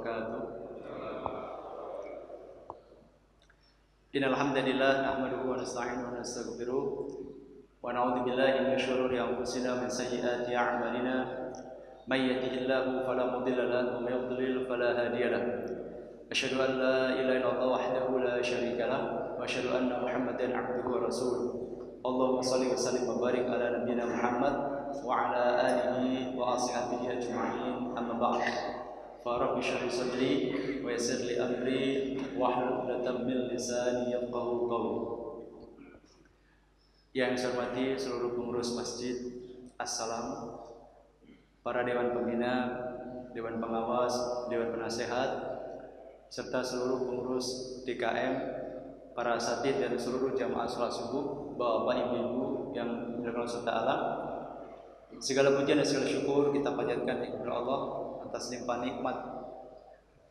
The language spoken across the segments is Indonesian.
wabarakatuh. Innal hamdalillah nahmaduhu wa nasta'inuhu wa nastaghfiruh wa na'udzu billahi min shururi anfusina wa min sayyiati a'malina. May yahdihillahu fala mudilla lahu wa may yudlil fala hadiya lahu. Asyhadu an la ilaha illallah wahdahu la syarika lahu wa asyhadu anna Muhammadan 'abduhu wa rasuluh. Allahumma shalli wa sallim wa barik ala nabiyyina Muhammad wa ala alihi wa ashabihi ajma'in. Amma ba'd. Fa rabbi shrah li sadri wa yassir li amri wahlul 'uqdatam min lisani yafqahu qawli. Yang saya hormati seluruh pengurus masjid, assalam, para dewan pembina, dewan pengawas, dewan penasehat, serta seluruh pengurus DKM, para asatidz dan seluruh jamaah salat subuh, bapak ibu-ibu yang dirahmati Allah Ta'ala. Segala pujian dan segala syukur kita panjatkan kepada Allah atas limpahan nikmat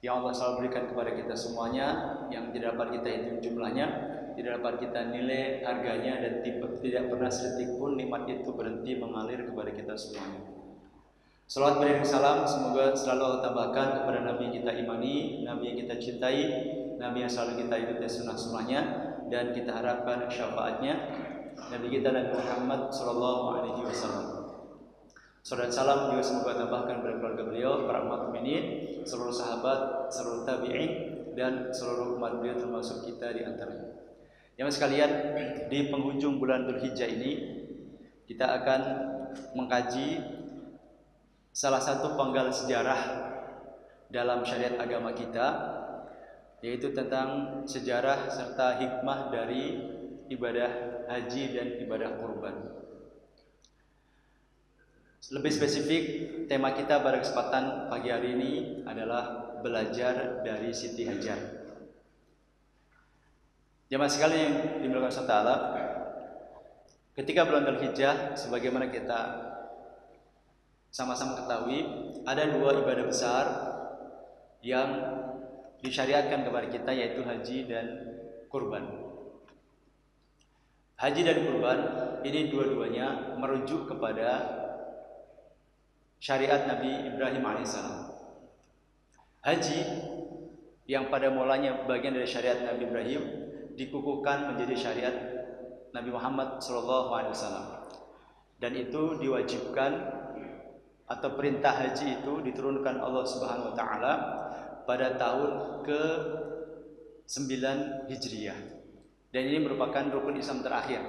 yang Allah selalu berikan kepada kita semuanya, yang tidak dapat kita hitung jumlahnya, tidak dapat kita nilai harganya, dan tidak pernah sedetik pun nikmat itu berhenti mengalir kepada kita semuanya. Salawat beriring salam semoga selalu Allah tambahkan kepada Nabi yang kita imani, Nabi yang kita cintai, Nabi yang selalu kita ikuti sunnah-sunnahnya, dan kita harapkan syafaatnya, Nabi kita Nabi Muhammad SAW. Salam dan salam juga semoga tambahkan kepada keluarga beliau, para umat mukminin, seluruh sahabat, seluruh tabi'in, dan seluruh umat beliau termasuk kita di antaranya. Yang sekalian, di penghujung bulan Dzulhijjah ini kita akan mengkaji salah satu penggal sejarah dalam syariat agama kita, yaitu tentang sejarah serta hikmah dari ibadah haji dan ibadah kurban. Lebih spesifik, tema kita pada kesempatan pagi hari ini adalah belajar dari Siti Hajar. Jemaah sekalian yang dimuliakan Allah Ta'ala, ketika bulan Dzulhijjah, sebagaimana kita sama-sama ketahui, ada dua ibadah besar yang disyariatkan kepada kita, yaitu haji dan kurban. Haji dan kurban ini dua-duanya merujuk kepada syariat Nabi Ibrahim alaihissalam. Haji yang pada mulanya bagian dari syariat Nabi Ibrahim dikukuhkan menjadi syariat Nabi Muhammad SAW, dan itu diwajibkan atau perintah haji itu diturunkan Allah Subhanahu wa taala pada tahun ke-9 Hijriah. Dan ini merupakan rukun Islam terakhir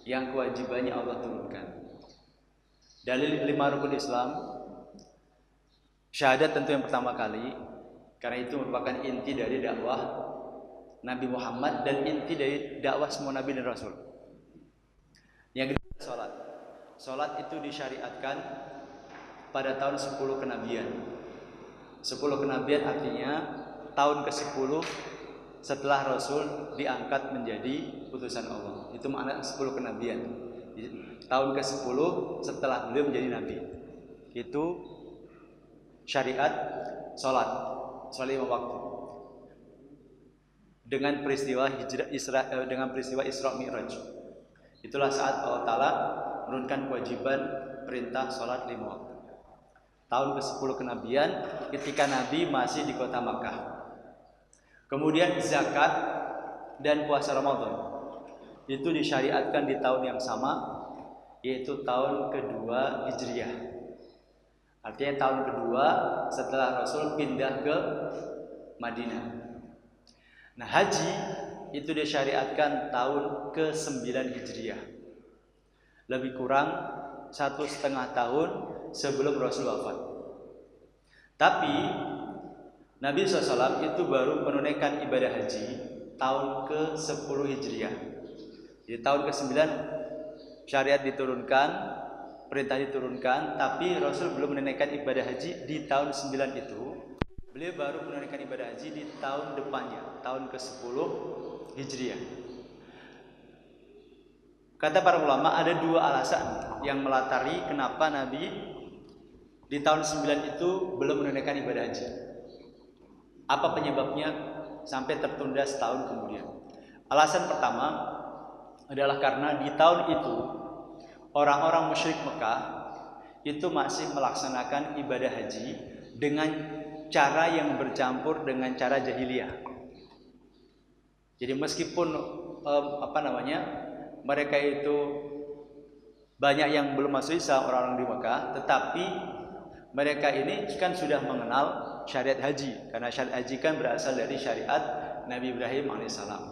yang kewajibannya Allah turunkan. Dalil 5 rukun Islam, syahadat tentu yang pertama kali, karena itu merupakan inti dari dakwah Nabi Muhammad dan inti dari dakwah semua Nabi dan Rasul. Yang kedua, sholat. Sholat itu disyariatkan pada tahun 10 kenabian. 10 kenabian artinya tahun ke-10 setelah Rasul diangkat menjadi utusan Allah. Itu makna 10 kenabian. Tahun ke-10 setelah beliau menjadi nabi. Itu syariat sholat 5 waktu. Dengan peristiwa Isra Mi'raj. Itulah saat Allah Ta'ala menurunkan kewajiban perintah sholat 5 waktu. Tahun ke-10 kenabian ketika Nabi masih di kota Makkah. Kemudian zakat dan puasa Ramadan itu disyariatkan di tahun yang sama, yaitu tahun kedua Hijriah. Artinya tahun kedua setelah Rasul pindah ke Madinah. Nah, haji itu disyariatkan tahun ke-9 Hijriah. Lebih kurang 1,5 tahun sebelum Rasul wafat. Tapi Nabi SAW itu baru menunaikan ibadah haji tahun ke-10 Hijriah. Di tahun ke-9 syariat diturunkan, perintah diturunkan, tapi Rasul belum menunaikan ibadah haji di tahun 9 itu. Beliau baru menunaikan ibadah haji di tahun depannya, tahun ke-10 Hijriah. Kata para ulama, ada 2 alasan yang melatari kenapa Nabi di tahun 9 itu belum menunaikan ibadah haji. Apa penyebabnya sampai tertunda setahun kemudian? Alasan pertama adalah karena di tahun itu orang-orang musyrik Mekah itu masih melaksanakan ibadah haji dengan cara yang bercampur dengan cara jahiliyah. Jadi meskipun mereka itu banyak yang belum masuk Islam, orang-orang di Mekah, tetapi mereka ini kan sudah mengenal syariat haji, karena syariat haji kan berasal dari syariat Nabi Ibrahim alaihissalam.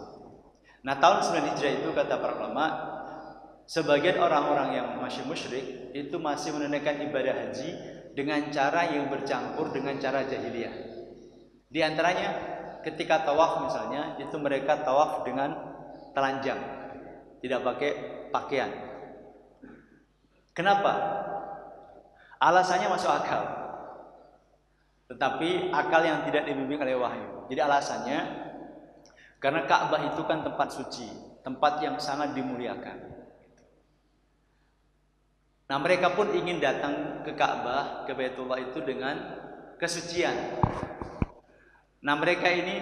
Nah, tahun 9 Hijriah itu kata para ulama, sebagian orang-orang yang masih musyrik itu masih menunaikan ibadah haji dengan cara yang bercampur dengan cara jahiliyah. Di antaranya ketika tawaf misalnya, itu mereka tawaf dengan telanjang, tidak pakai pakaian. Kenapa? Alasannya masuk akal, tetapi akal yang tidak dibimbing oleh wahyu. Jadi alasannya karena Ka'bah itu kan tempat suci, tempat yang sangat dimuliakan. Nah, mereka pun ingin datang ke Ka'bah, ke Baitullah itu dengan kesucian. Nah, mereka ini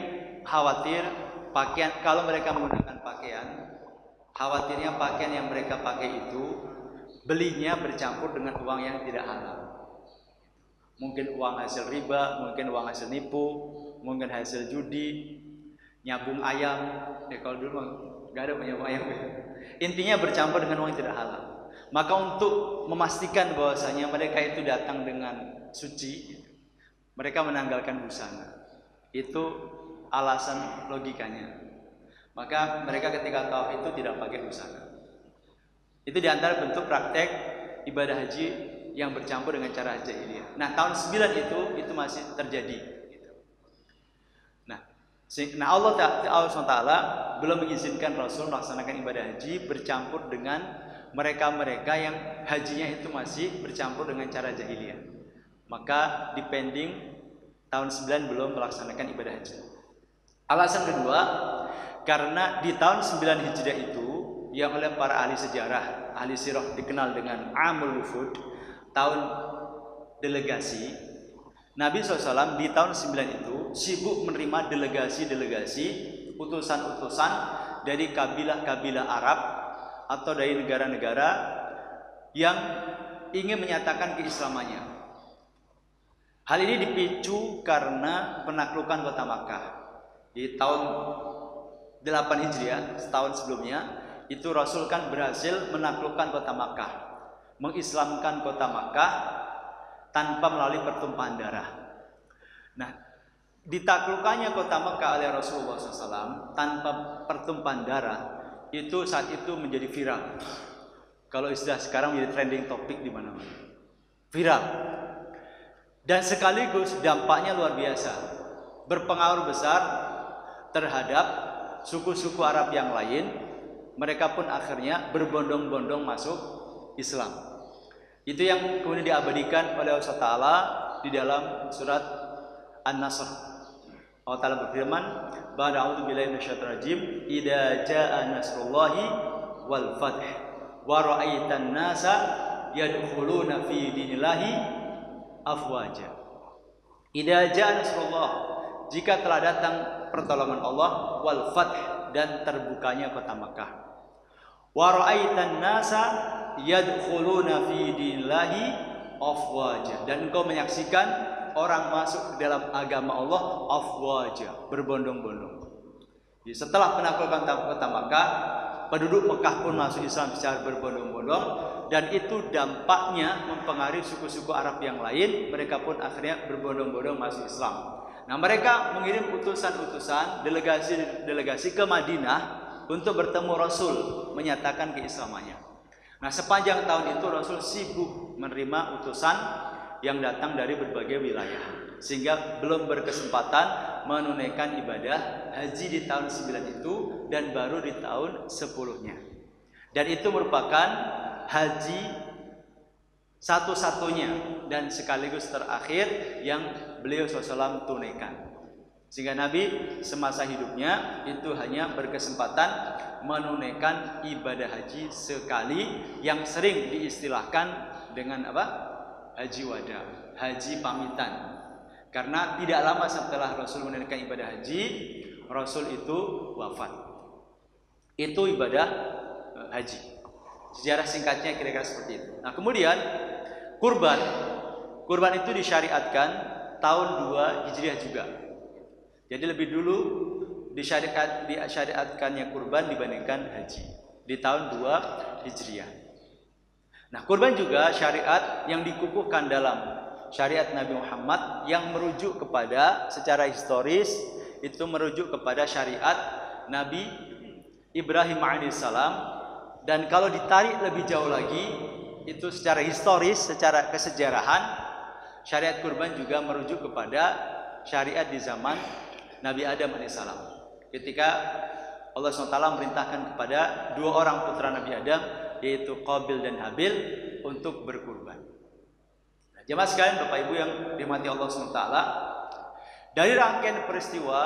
khawatir pakaian, kalau mereka menggunakan pakaian, khawatirnya pakaian yang mereka pakai itu belinya bercampur dengan uang yang tidak halal. Mungkin uang hasil riba, mungkin uang hasil nipu, mungkin hasil judi, nyabung ayam. Kalau dulu nggak ada nyabung ayam. Intinya bercampur dengan uang yang tidak halal. Maka untuk memastikan bahwasanya mereka itu datang dengan suci, mereka menanggalkan busana. Itu alasan logikanya. Maka mereka ketika tawaf itu tidak pakai busana. Itu diantara bentuk praktek ibadah haji yang bercampur dengan cara jahiliyah. Nah, tahun 9 itu masih terjadi. Nah, Allah SWT belum mengizinkan Rasul melaksanakan ibadah haji bercampur dengan mereka-mereka yang hajinya itu masih bercampur dengan cara jahiliyah. Maka dipending tahun 9 belum melaksanakan ibadah haji. Alasan kedua, karena di tahun 9 Hijriah itu yang oleh para ahli sejarah, ahli sirah dikenal dengan Amul Wufud, tahun delegasi. Nabi SAW di tahun 9 itu sibuk menerima delegasi-delegasi, utusan-utusan dari kabilah-kabilah Arab atau dari negara-negara yang ingin menyatakan keislamannya. Hal ini dipicu karena penaklukan kota Makkah. Di tahun 8 Hijriah, setahun sebelumnya, itu Rasul kan berhasil menaklukkan kota Makkah, mengislamkan kota Makkah tanpa melalui pertumpahan darah. Nah, ditaklukannya kota Makkah oleh Rasulullah SAW tanpa pertumpahan darah, itu saat itu menjadi viral. Kalau istilah sekarang menjadi trending topik di mana-mana. Viral. Dan sekaligus dampaknya luar biasa, berpengaruh besar terhadap suku-suku Arab yang lain. Mereka pun akhirnya berbondong-bondong masuk Islam. Itu yang kemudian diabadikan oleh Allah Ta'ala di dalam surat An-Nasr. Allah Ta'ala berfirman, "Ba'da a'udzu billahi minasyaitonir rajim, idza jaa nasrullahi wal fath wa ra'aitan nasa yadkhuluna fi dinillahi afwaja." Idza jaa nasrullah, jika telah datang pertolongan Allah, wal fath, dan terbukanya kota Makkah. Wa ra'aitan nasa yadkhuluna fi dinillahi afwaja, dan engkau menyaksikan orang masuk ke dalam agama Allah afwaja, berbondong-bondong. Jadi setelah penaklukan kota Makkah, penduduk Mekah pun masuk Islam secara berbondong-bondong, dan itu dampaknya mempengaruhi suku-suku Arab yang lain. Mereka pun akhirnya berbondong-bondong masuk Islam. Nah, mereka mengirim utusan-utusan, delegasi ke Madinah untuk bertemu Rasul, menyatakan keislamannya. Nah, sepanjang tahun itu Rasul sibuk menerima utusan yang datang dari berbagai wilayah, sehingga belum berkesempatan menunaikan ibadah haji di tahun 9 itu, dan baru di tahun 10-nya. Dan itu merupakan haji satu-satunya dan sekaligus terakhir yang beliau SAW tunaikan. Sehingga Nabi semasa hidupnya itu hanya berkesempatan menunaikan ibadah haji sekali, yang sering diistilahkan dengan apa? Haji wada, haji pamitan. Karena tidak lama setelah Rasul menunaikan ibadah haji, Rasul itu wafat. Itu ibadah haji. Sejarah singkatnya kira-kira seperti itu. Nah, kemudian kurban itu disyariatkan tahun 2 Hijriah juga. Jadi lebih dulu disyariatkannya kurban dibandingkan haji di tahun 2 Hijriah. Nah, kurban juga syariat yang dikukuhkan dalam syariat Nabi Muhammad yang merujuk kepada secara historis itu merujuk kepada syariat Nabi Ibrahim alaihissalam, dan kalau ditarik lebih jauh lagi itu secara historis, secara kesejarahan syariat kurban juga merujuk kepada syariat di zaman Nabi Adam alaihissalam. Ketika Allah SWT memerintahkan kepada 2 orang putra Nabi Adam, yaitu Qabil dan Habil, untuk berkurban. Nah, jemaah sekalian, Bapak Ibu yang dirahmati Allah SWT, dari rangkaian peristiwa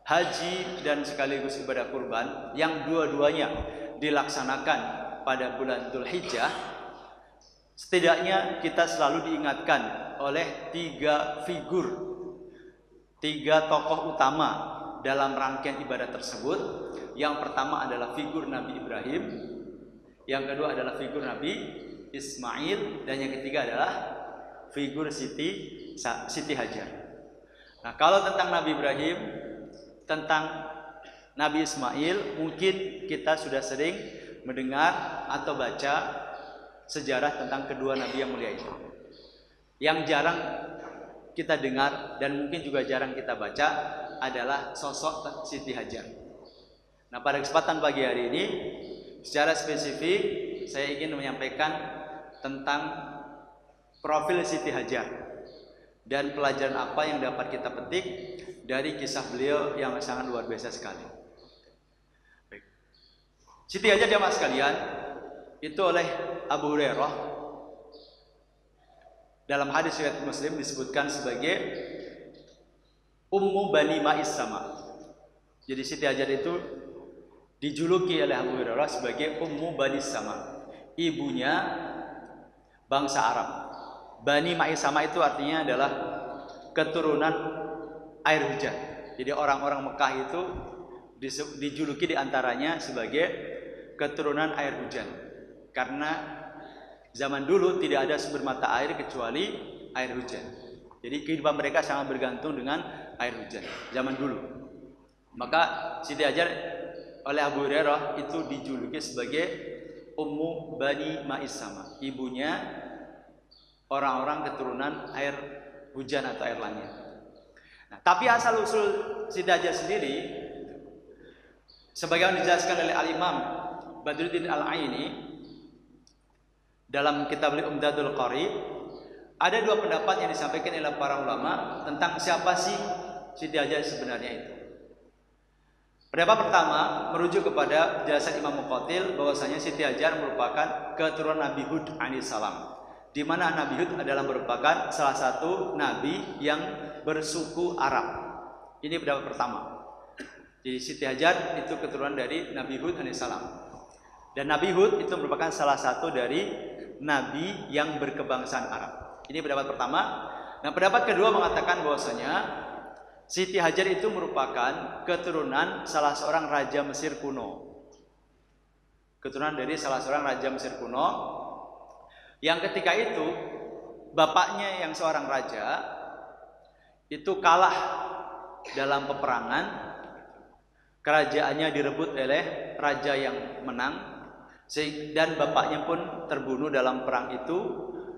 haji dan sekaligus ibadah kurban yang dua-duanya dilaksanakan pada bulan Dzulhijjah, setidaknya kita selalu diingatkan oleh 3 figur, 3 tokoh utama dalam rangkaian ibadah tersebut. Yang pertama adalah figur Nabi Ibrahim, yang kedua adalah figur Nabi Ismail, dan yang ketiga adalah figur Siti Hajar. Nah, kalau tentang Nabi Ibrahim, tentang Nabi Ismail, mungkin kita sudah sering mendengar atau baca sejarah tentang kedua Nabi yang mulia itu. Yang jarang kita dengar dan mungkin juga jarang kita baca adalah sosok Siti Hajar. Nah, pada kesempatan pagi hari ini secara spesifik saya ingin menyampaikan tentang profil Siti Hajar dan pelajaran apa yang dapat kita petik dari kisah beliau yang sangat luar biasa sekali. Baik. Siti Hajar, jemaah sekalian, itu oleh Abu Hurairah dalam hadis riwayat Muslim disebutkan sebagai Ummu Bani Ma'is Sama. Jadi Siti Hajar itu dijuluki oleh Abu Hurairah sebagai Ummu Bani Sama, ibunya bangsa Arab. Bani Ma'is Sama itu artinya adalah keturunan air hujan. Jadi orang-orang Mekah itu dijuluki diantaranya sebagai keturunan air hujan, karena zaman dulu tidak ada sumber mata air kecuali air hujan. Jadi kehidupan mereka sangat bergantung dengan air hujan zaman dulu. Maka Siti Hajar oleh Abu Hurairah itu dijuluki sebagai Ummu Bani Ma'is Sama, ibunya orang-orang keturunan air hujan atau air langit. Nah, tapi asal usul Siti Hajar sendiri, sebagaimana dijelaskan oleh Al-Imam Badruddin Al-Aini dalam kitab Umdatul Qari, ada 2 pendapat yang disampaikan oleh para ulama tentang siapa sih Siti Hajar sebenarnya itu. Pendapat pertama merujuk kepada penjelasan Imam Muqatil bahwasanya Siti Hajar merupakan keturunan Nabi Hud alaihissalam, di mana Nabi Hud adalah merupakan salah satu nabi yang bersuku Arab. Ini pendapat pertama. Jadi Siti Hajar itu keturunan dari Nabi Hud alaihissalam, dan Nabi Hud itu merupakan salah satu dari nabi yang berkebangsaan Arab. Ini pendapat pertama. Nah, pendapat kedua mengatakan bahwasanya Siti Hajar itu merupakan keturunan salah seorang raja Mesir kuno. Keturunan dari salah seorang raja Mesir kuno yang ketika itu bapaknya yang seorang raja itu kalah dalam peperangan. Kerajaannya direbut oleh raja yang menang, dan bapaknya pun terbunuh dalam perang itu.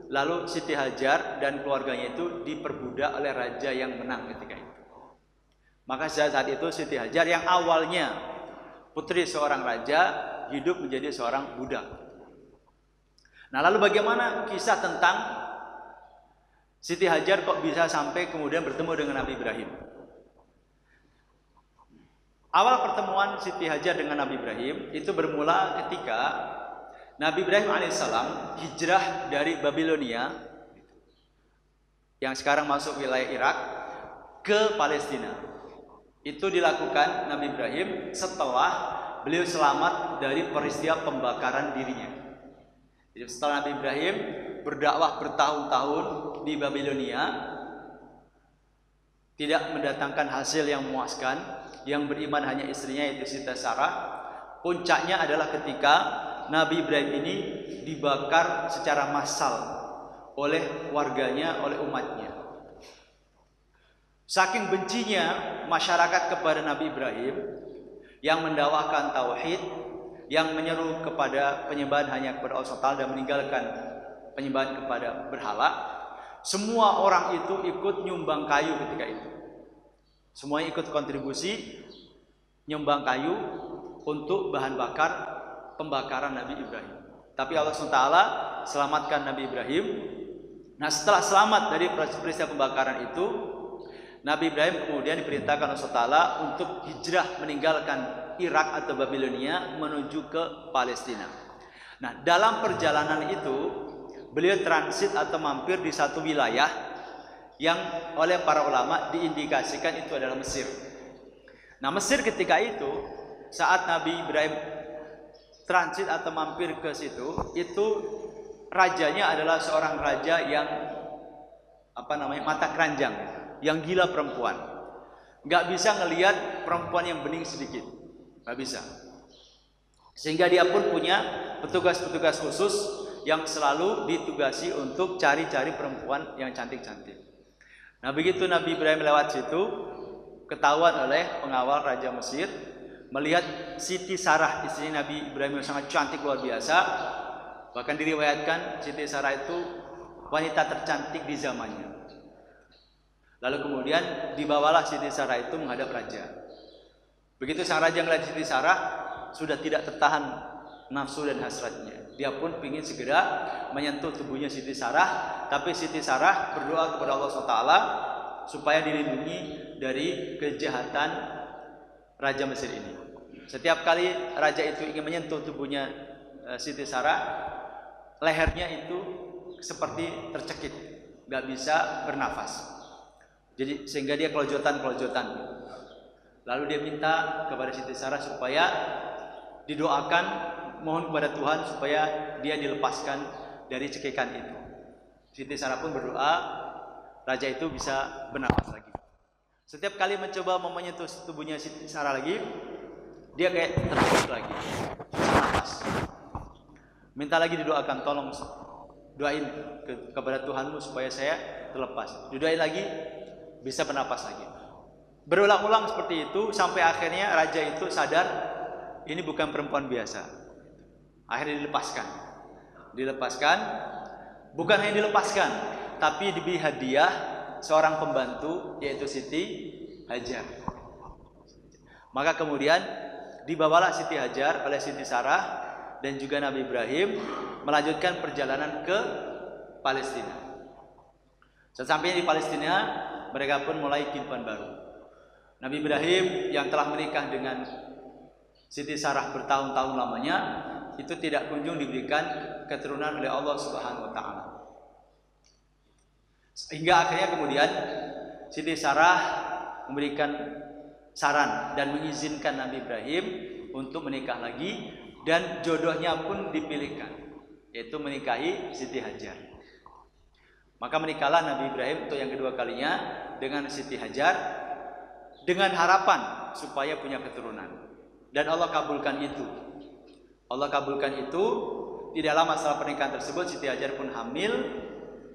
Lalu Siti Hajar dan keluarganya itu diperbudak oleh raja yang menang ketika itu. Maka saat itu Siti Hajar yang awalnya putri seorang raja hidup menjadi seorang budak. Nah, lalu bagaimana kisah tentang Siti Hajar kok bisa sampai kemudian bertemu dengan Nabi Ibrahim? Awal pertemuan Siti Hajar dengan Nabi Ibrahim itu bermula ketika Nabi Ibrahim alaihissalam hijrah dari Babilonia yang sekarang masuk wilayah Irak ke Palestina. Itu dilakukan Nabi Ibrahim setelah beliau selamat dari peristiwa pembakaran dirinya. Jadi setelah Nabi Ibrahim berdakwah bertahun-tahun di Babilonia, tidak mendatangkan hasil yang memuaskan, yang beriman hanya istrinya yaitu Siti Sarah. Puncaknya adalah ketika Nabi Ibrahim ini dibakar secara massal oleh warganya, oleh umatnya. Saking bencinya masyarakat kepada Nabi Ibrahim yang mendakwakan tauhid, yang menyeru kepada penyembahan hanya kepada Allah SWT dan meninggalkan penyembahan kepada berhala, semua orang itu ikut nyumbang kayu ketika itu. Semuanya ikut kontribusi nyumbang kayu untuk bahan bakar pembakaran Nabi Ibrahim. Tapi Allah SWT selamatkan Nabi Ibrahim. Nah, setelah selamat dari peristiwa pembakaran itu, Nabi Ibrahim kemudian diperintahkan Allah SWT untuk hijrah meninggalkan Irak atau Babilonia menuju ke Palestina. Nah, dalam perjalanan itu beliau transit atau mampir di satu wilayah yang oleh para ulama diindikasikan itu adalah Mesir. Nah, Mesir ketika itu saat Nabi Ibrahim transit atau mampir ke situ, itu rajanya adalah seorang raja yang mata keranjang, yang gila perempuan. Nggak bisa ngelihat perempuan yang bening sedikit, nggak bisa. Sehingga dia pun punya petugas-petugas khusus yang selalu ditugasi untuk cari-cari perempuan yang cantik-cantik. Nah, begitu Nabi Ibrahim lewat situ, ketahuan oleh pengawal Raja Mesir, melihat Siti Sarah, istri Nabi Ibrahim yang sangat cantik luar biasa. Bahkan diriwayatkan Siti Sarah itu wanita tercantik di zamannya. Lalu kemudian dibawalah Siti Sarah itu menghadap raja. Begitu sang raja melihat Siti Sarah, sudah tidak tertahan nafsu dan hasratnya. Dia pun ingin segera menyentuh tubuhnya Siti Sarah, tapi Siti Sarah berdoa kepada Allah SWT supaya dilindungi dari kejahatan Raja Mesir ini. Setiap kali raja itu ingin menyentuh tubuhnya Siti Sarah, lehernya itu seperti tercekik, nggak bisa bernafas. Jadi sehingga dia kelojotan. Lalu dia minta kepada Siti Sarah supaya didoakan, mohon kepada Tuhan supaya dia dilepaskan dari cekikan itu. Siti Sarah pun berdoa, raja itu bisa bernafas lagi. Setiap kali mencoba menyentuh tubuhnya Siti Sarah lagi, dia kayak tercekik lagi, susah nafas. Minta lagi didoakan, tolong doain kepada Tuhanmu supaya saya terlepas. Didoain lagi, bisa bernapas lagi. Berulang-ulang seperti itu sampai akhirnya raja itu sadar ini bukan perempuan biasa. Akhirnya dilepaskan. Bukan hanya dilepaskan, tapi diberi hadiah seorang pembantu yaitu Siti Hajar. Maka kemudian dibawalah Siti Hajar oleh Siti Sarah dan juga Nabi Ibrahim melanjutkan perjalanan ke Palestina. Sesampainya di Palestina, mereka pun mulai kehidupan baru. Nabi Ibrahim yang telah menikah dengan Siti Sarah bertahun-tahun lamanya, itu tidak kunjung diberikan keturunan oleh Allah Subhanahu wa taala. Hingga akhirnya kemudian Siti Sarah memberikan saran dan mengizinkan Nabi Ibrahim untuk menikah lagi, dan jodohnya pun dipilihkan, yaitu menikahi Siti Hajar. Maka menikahlah Nabi Ibrahim untuk yang kedua kalinya dengan Siti Hajar dengan harapan supaya punya keturunan. Dan Allah kabulkan itu. Tidak lama setelah pernikahan tersebut Siti Hajar pun hamil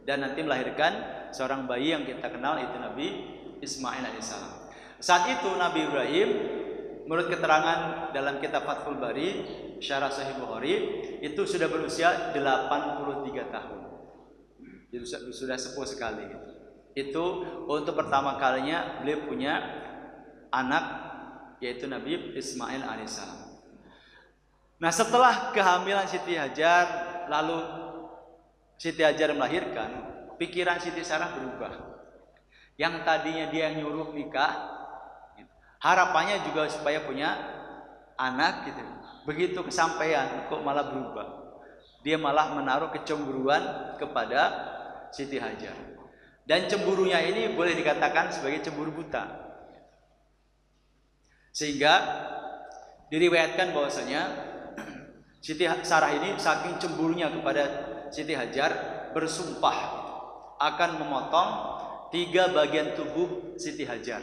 dan nanti melahirkan seorang bayi yang kita kenal, itu Nabi Ismail alaihissalam. Saat itu Nabi Ibrahim, menurut keterangan dalam kitab Fathul Bari, Syarah Sahih Bukhari, itu sudah berusia 83 tahun. Jadi sudah sepuh sekali. Itu untuk pertama kalinya beliau punya anak, yaitu Nabi Ismail alaihissalam. Nah, setelah kehamilan Siti Hajar, lalu Siti Hajar melahirkan, pikiran Siti Sarah berubah. Yang tadinya dia yang nyuruh nikah, harapannya juga supaya punya anak gitu. Begitu kesampaian kok malah berubah. Dia malah menaruh kecemburuan kepada Siti Hajar. Dan cemburunya ini boleh dikatakan sebagai cemburu buta. Sehingga diriwayatkan bahwasanya Siti Sarah ini saking cemburunya kepada Siti Hajar bersumpah akan memotong 3 bagian tubuh Siti Hajar,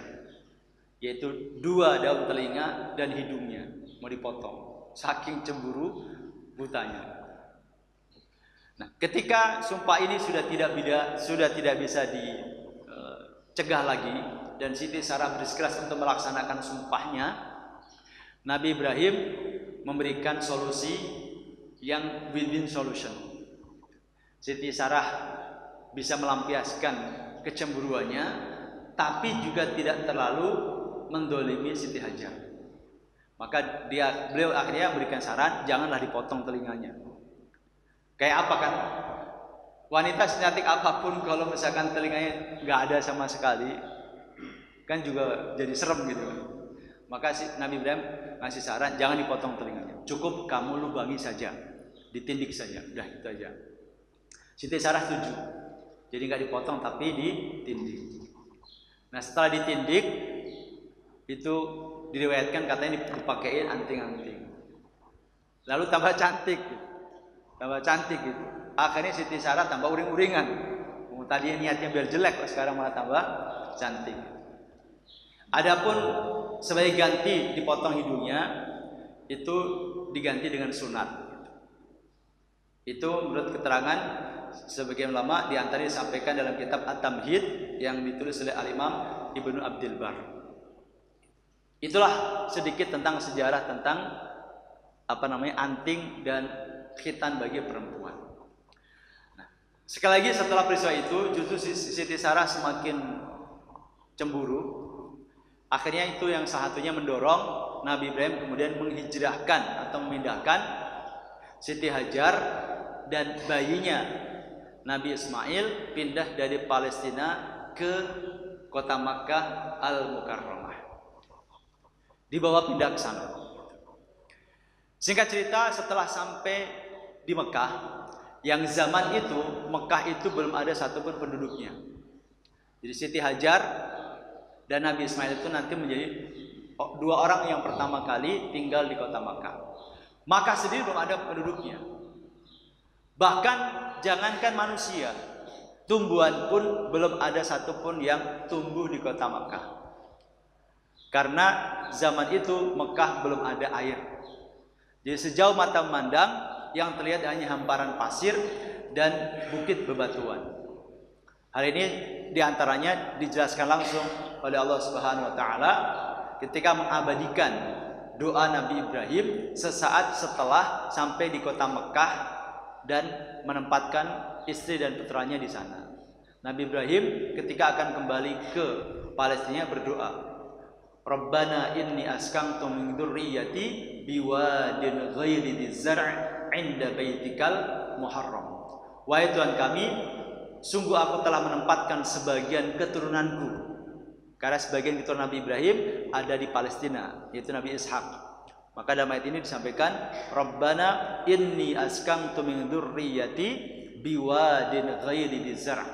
yaitu 2 daun telinga dan hidungnya mau dipotong, saking cemburu butanya. Nah, ketika sumpah ini sudah tidak bisa dicegah lagi, dan Siti Sarah bersikeras untuk melaksanakan sumpahnya, Nabi Ibrahim memberikan solusi yang win-win solution. Siti Sarah bisa melampiaskan kecemburuannya, tapi juga tidak terlalu mendolimi Siti Hajar. Maka beliau akhirnya memberikan saran, janganlah dipotong telinganya. Kayak apa kan? Wanita secantik apapun kalau misalkan telinganya nggak ada sama sekali, kan juga jadi serem gitu. Maka Nabi Ibrahim ngasih saran, jangan dipotong telinganya, cukup kamu lubangi saja, ditindik saja, udah itu aja. Siti Sarah setuju, jadi nggak dipotong tapi ditindik. Nah setelah ditindik itu diriwayatkan katanya dipakein anting-anting, lalu tambah cantik gitu. Akhirnya Siti Sarah tambah uring-uringan. Tadi niatnya biar jelek, sekarang malah tambah cantik. Adapun sebagai ganti dipotong hidungnya, itu diganti dengan sunat. Itu menurut keterangan sebagian ulama, diantaranya disampaikan dalam kitab At-Tamhid yang ditulis oleh Al-Imam Ibnu Abdul Bar. Itulah sedikit tentang sejarah tentang anting dan khitan bagi perempuan. Sekali lagi setelah peristiwa itu justru Siti Sarah semakin cemburu. Akhirnya itu yang salah satunya mendorong Nabi Ibrahim kemudian menghijrahkan atau memindahkan Siti Hajar dan bayinya Nabi Ismail pindah dari Palestina ke kota Makkah Al-Mukarramah. Dibawa pindah ke sana. Singkat cerita, setelah sampai di Mekah, yang zaman itu Mekah itu belum ada satupun penduduknya. Jadi Siti Hajar dan Nabi Ismail itu nanti menjadi dua orang yang pertama kali tinggal di kota Makkah. Makkah sendiri belum ada penduduknya. Bahkan jangankan manusia, tumbuhan pun belum ada satupun yang tumbuh di kota Makkah. Karena zaman itu Mekah belum ada air. Jadi sejauh mata memandang yang terlihat hanya hamparan pasir dan bukit bebatuan. Hal ini diantaranya dijelaskan langsung oleh Allah Subhanahu Wa Taala ketika mengabadikan doa Nabi Ibrahim sesaat setelah sampai di kota Mekah dan menempatkan istri dan putranya di sana. Nabi Ibrahim ketika akan kembali ke Palestina berdoa, Rabbana inni askantu min dzurriyyati biwadin ghairi dzar' inda baitikal muharram. Wahai Tuhan kami, sungguh aku telah menempatkan sebagian keturunanku, karena sebagian keturunan Nabi Ibrahim ada di Palestina, yaitu Nabi Ishak. Maka dalam ayat ini disampaikan, Rabbana inni askantu min dzurriyyati biwadin ghairi dzar'.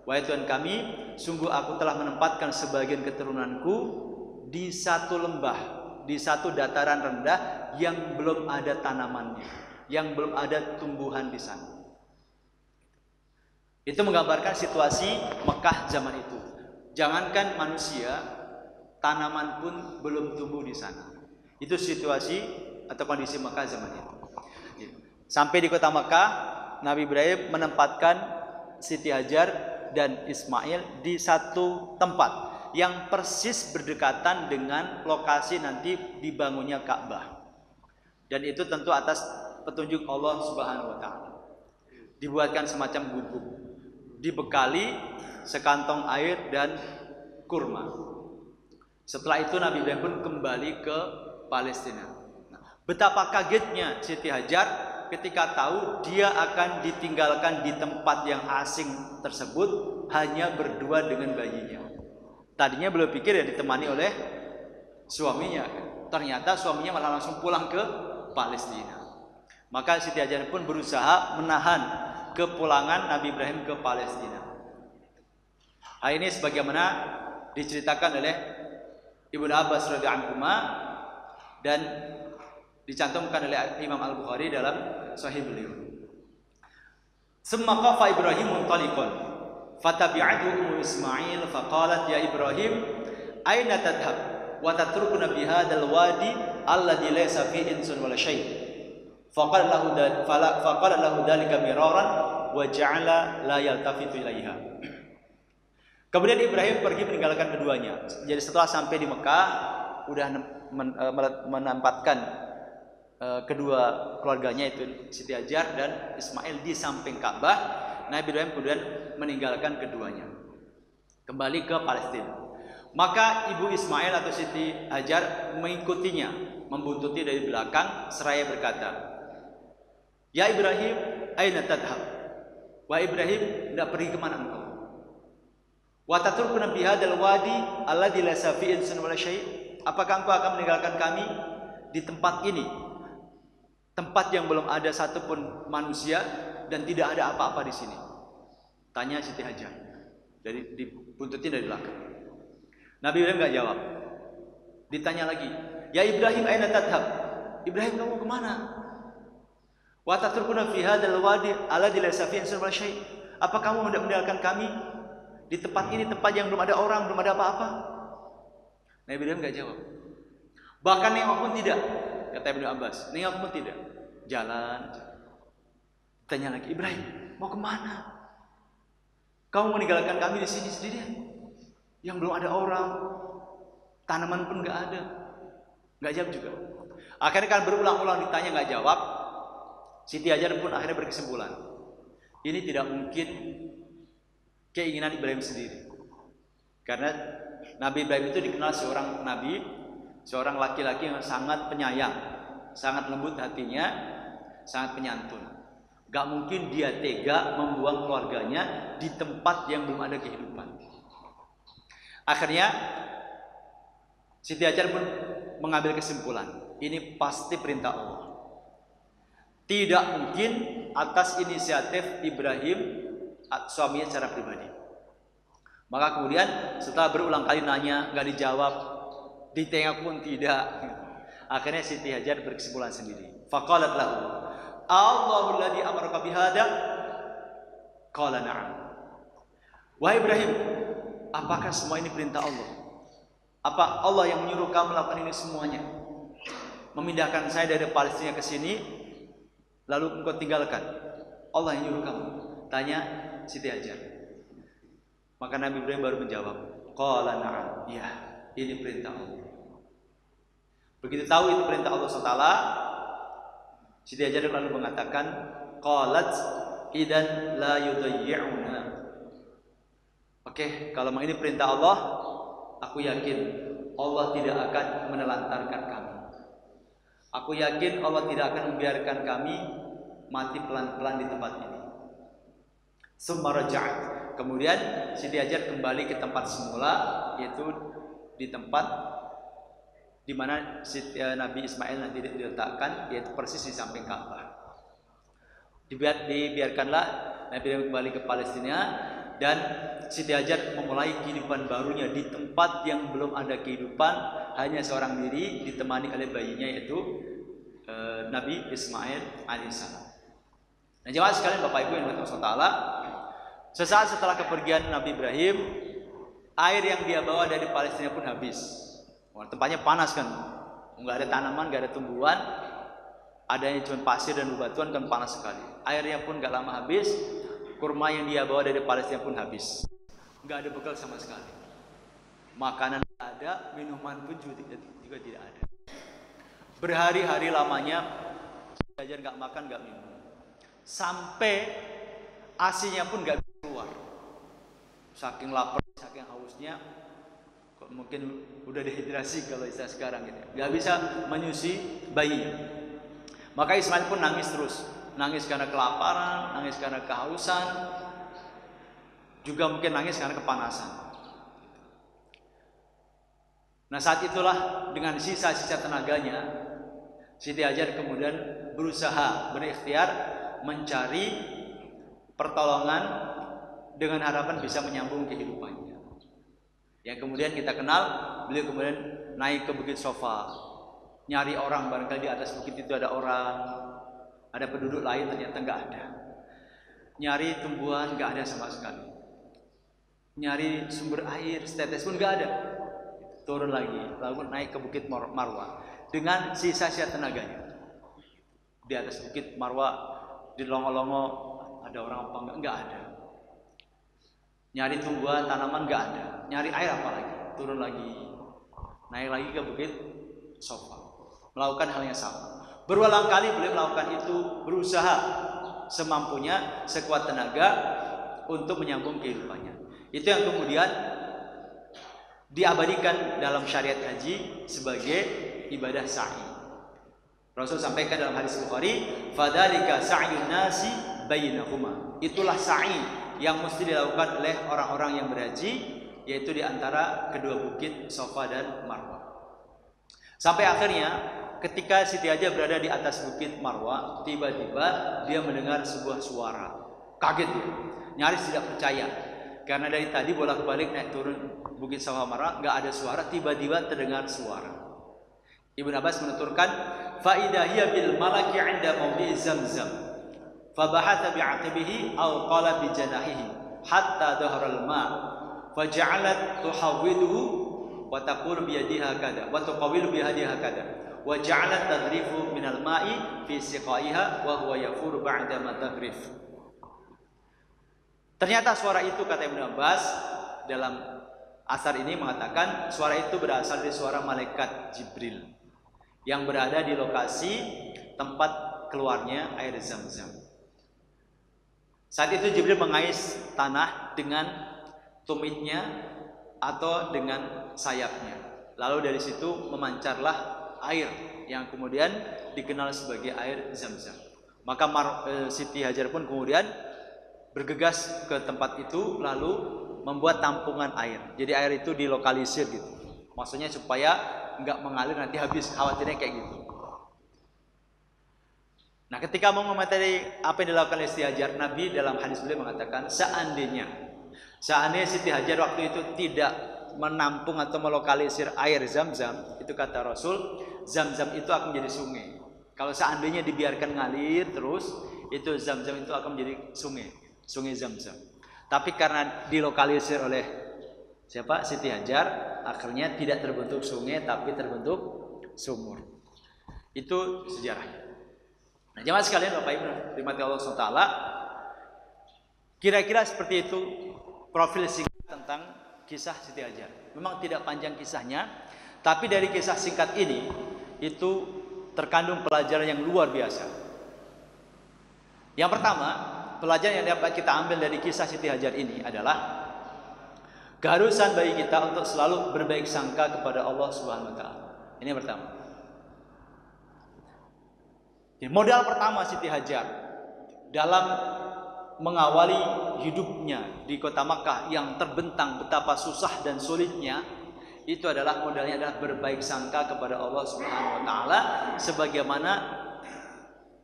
Wahai Tuhan kami, sungguh aku telah menempatkan sebagian keturunanku di satu lembah, di satu dataran rendah yang belum ada tanamannya, yang belum ada tumbuhan di sana. Itu menggambarkan situasi Mekah zaman itu. Jangankan manusia, tanaman pun belum tumbuh di sana. Itu situasi atau kondisi Mekah zaman itu. Sampai di kota Mekah, Nabi Ibrahim menempatkan Siti Hajar dan Ismail di satu tempat yang persis berdekatan dengan lokasi nanti dibangunnya Ka'bah. Dan itu tentu atas petunjuk Allah Subhanahu Wa Taala. Dibuatkan semacam gubuk, dibekali sekantong air dan kurma. Setelah itu Nabi Ibrahim pun kembali ke Palestina. Betapa kagetnya Siti Hajar ketika tahu dia akan ditinggalkan di tempat yang asing tersebut hanya berdua dengan bayinya. Tadinya belum pikir ya ditemani oleh suaminya. Ternyata suaminya malah langsung pulang ke Palestina. Maka Siti Hajar pun berusaha menahan kepulangan Nabi Ibrahim ke Palestina. Hal ini sebagaimana diceritakan oleh Ibnu Abbas radhiyallahu anhu dan dicantumkan oleh Imam Al-Bukhari dalam Sahih beliau. Summa qafa Ibrahim muntaliqan fatabi'athu Ummu Ismail faqalat ya Ibrahim aina tadhhab wa tatrukuna bi hadzal wadi alladhi laysa fihi insun wala syai'. Faqala lahu dhalika miraran wa ja'ala la yaltafitu ilaiha. Kemudian Ibrahim pergi meninggalkan keduanya. Jadi setelah sampai di Mekah, udah menempatkan kedua keluarganya itu Siti Hajar dan Ismail di samping Ka'bah. Nabi Ibrahim kemudian meninggalkan keduanya, kembali ke Palestina. Maka ibu Ismail atau Siti Hajar mengikutinya, membuntuti dari belakang seraya berkata, "Ya Ibrahim, aina tadhhab?" Wahai Ibrahim, hendak pergi kemana engkau? Wa tatrukuna bi hadzal wadi alladzi la safi'in sun wala syai'? Apakah engkau akan meninggalkan kami di tempat ini, tempat yang belum ada satupun manusia dan tidak ada apa-apa di sini? Tanya Siti Hajar. Jadi dibuntutin dari belakang. Nabi Ibrahim enggak jawab. Ditanya lagi, "Ya Ibrahim, aina tadhhab?" Ibrahim, kamu kemana? Wa tatrukuna fi hadzal wadi alladzi la safi'in sun wala syai'? Apa kamu hendak meninggalkan kami di tempat ini, tempat yang belum ada orang, belum ada apa-apa? Nabi Ibrahim enggak jawab. Bahkan nengok pun tidak, kata Ibnu Abbas. Nengok pun tidak. Jalan. Tanya lagi, Ibrahim, mau kemana? Kamu meninggalkan kami di sini sendirian, yang belum ada orang, tanaman pun enggak ada. Enggak jawab juga. Akhirnya kan berulang-ulang ditanya enggak jawab. Siti Hajar pun akhirnya berkesimpulan, ini tidak mungkin keinginan Ibrahim sendiri. Karena Nabi Ibrahim itu dikenal seorang nabi, seorang laki-laki yang sangat penyayang, sangat lembut hatinya, sangat penyantun. Gak mungkin dia tega membuang keluarganya di tempat yang belum ada kehidupan. Akhirnya Siti Hajar pun mengambil kesimpulan, ini pasti perintah Allah. Tidak mungkin atas inisiatif Ibrahim suaminya secara pribadi. Maka kemudian setelah berulang kali nanya gak dijawab, ditengok pun tidak, akhirnya Siti Hajar berkesimpulan sendiri. Faqalat lahu, Allahu alladhi amaraka bihada? Qala na'am. Wahai Ibrahim, apakah semua ini perintah Allah? Apa Allah yang menyuruh kamu melakukan ini semuanya? Memindahkan saya dari Palestina ke sini, lalu engkau tinggalkan? Allah yang nyuruh kamu? Tanya Siti Hajar. Maka Nabi Ibrahim baru menjawab, qala na'am, ya, ini perintah Allah. Begitu tahu itu perintah Allah SWT, Siti Hajar lalu mengatakan, qalat idan la yudayyi'una. Oke, kalau ini perintah Allah, aku yakin Allah tidak akan menelantarkan kami. Aku yakin Allah tidak akan membiarkan kami mati pelan-pelan di tempat ini. Summa raja'at. Kemudian Siti Hajar kembali ke tempat semula, yaitu di tempat di mana Nabi Ismail nanti diletakkan, yaitu persis di samping Ka'bah. Dibiarkanlah Nabi kembali ke Palestina dan Siti Hajar memulai kehidupan barunya di tempat yang belum ada kehidupan, hanya seorang diri ditemani oleh bayinya, yaitu Nabi Ismail alaihissalam. Nah, jemaah sekalian, Bapak Ibu yang dirahmati Allah, sesaat setelah kepergian Nabi Ibrahim, air yang dia bawa dari Palestina pun habis. Tempatnya panas kan, nggak ada tanaman, nggak ada tumbuhan, adanya cuma pasir dan bebatuan, kan panas sekali. Airnya pun nggak lama habis. Kurma yang dia bawa dari Palestina pun habis. Nggak ada bekal sama sekali. Makanan tidak ada, minuman pun juga tidak ada. Berhari-hari lamanya Hajar nggak makan, nggak minum, sampai asinya pun nggak bisa keluar. Saking lapar, saking hausnya, kok mungkin udah dehidrasi kalau istilah sekarang gitu. Nggak bisa menyusui bayinya. Maka Ismail pun nangis terus. Nangis karena kelaparan, nangis karena kehausan, juga mungkin nangis karena kepanasan. Nah, saat itulah dengan sisa-sisa tenaganya, Siti Hajar kemudian berusaha, berikhtiar mencari pertolongan dengan harapan bisa menyambung kehidupannya. Yang kemudian kita kenal, beliau kemudian naik ke Bukit Sofa, nyari orang, barangkali di atas bukit itu ada orang, ada penduduk lain, ternyata nggak ada. Nyari tumbuhan nggak ada sama sekali. Nyari sumber air setetes pun nggak ada. Turun lagi, lalu naik ke Bukit Marwah dengan sisa-sisa tenaganya. Di atas Bukit Marwah, di longo-longo ada orang apa enggak ada. Nyari tumbuhan, tanaman nggak ada. Nyari air apa lagi? Turun lagi, naik lagi ke Bukit Safa, melakukan hal yang sama. Berulang kali beliau melakukan itu, berusaha semampunya, sekuat tenaga untuk menyambung kehidupannya. Itu yang kemudian diabadikan dalam syariat haji sebagai ibadah sa'i. Rasul sampaikan dalam hadis Bukhari, "Fadzalika sa'yun nasi bainahuma." Itulah sa'i yang mesti dilakukan oleh orang-orang yang berhaji, yaitu di antara kedua bukit Safa dan Marwah. Sampai akhirnya ketika Siti Hajar berada di atas bukit Marwah, tiba-tiba dia mendengar sebuah suara. Kaget dia, nyaris tidak percaya. Karena dari tadi bolak-balik naik turun bukit Safa Marwah nggak ada suara, tiba-tiba terdengar suara. Ibnu Abbas menuturkan, fa idza hiya bil malaki 'inda mawdi' Zamzam. Fa bahatha bi'aqibihi aw qala bi janahihi hatta dhahara al-ma'. Fa ja'alat tuhawwiduhu wa taqulu bi yadiha kada wa tuqawilu bi yadiha kada. Wa ja'alat tadrifu min al-ma'i fi siqaiha wa huwa yafuru ba'da ma taghrif. Ternyata suara itu, kata Ibnu Abbas dalam asar ini mengatakan, suara itu berasal dari suara malaikat Jibril yang berada di lokasi tempat keluarnya air Zam-Zam. Saat itu Jibril mengais tanah dengan tumitnya atau dengan sayapnya. Lalu dari situ memancarlah air yang kemudian dikenal sebagai air Zam-Zam. Maka Siti Hajar pun kemudian bergegas ke tempat itu lalu membuat tampungan air. Jadi air itu dilokalisir gitu. Maksudnya supaya nggak mengalir nanti habis, khawatirnya kayak gitu. Nah, ketika mau mengomentari apa yang dilakukan oleh Siti Hajar, Nabi dalam hadis beliau mengatakan, seandainya Siti Hajar waktu itu tidak menampung atau melokalisir air Zam-Zam, itu kata Rasul, Zam-Zam itu akan menjadi sungai. Kalau seandainya dibiarkan ngalir terus, itu Zam-Zam itu akan menjadi sungai Zam-Zam. Tapi karena dilokalisir oleh Siti Hajar, akhirnya tidak terbentuk sungai tapi terbentuk sumur. Itu sejarahnya. Nah, jemaah sekalian, Bapak Ibu rahmati Allah SWT, kira-kira seperti itu profil singkat tentang kisah Siti Hajar. Memang tidak panjang kisahnya, tapi dari kisah singkat ini itu terkandung pelajaran yang luar biasa. Yang pertama, pelajaran yang dapat kita ambil dari kisah Siti Hajar ini adalah keharusan bagi kita untuk selalu berbaik sangka kepada Allah Subhanahu wa taala. Ini yang pertama. Modal pertama Siti Hajar dalam mengawali hidupnya di kota Makkah yang terbentang betapa susah dan sulitnya, itu adalah modalnya adalah berbaik sangka kepada Allah Subhanahu wa taala, sebagaimana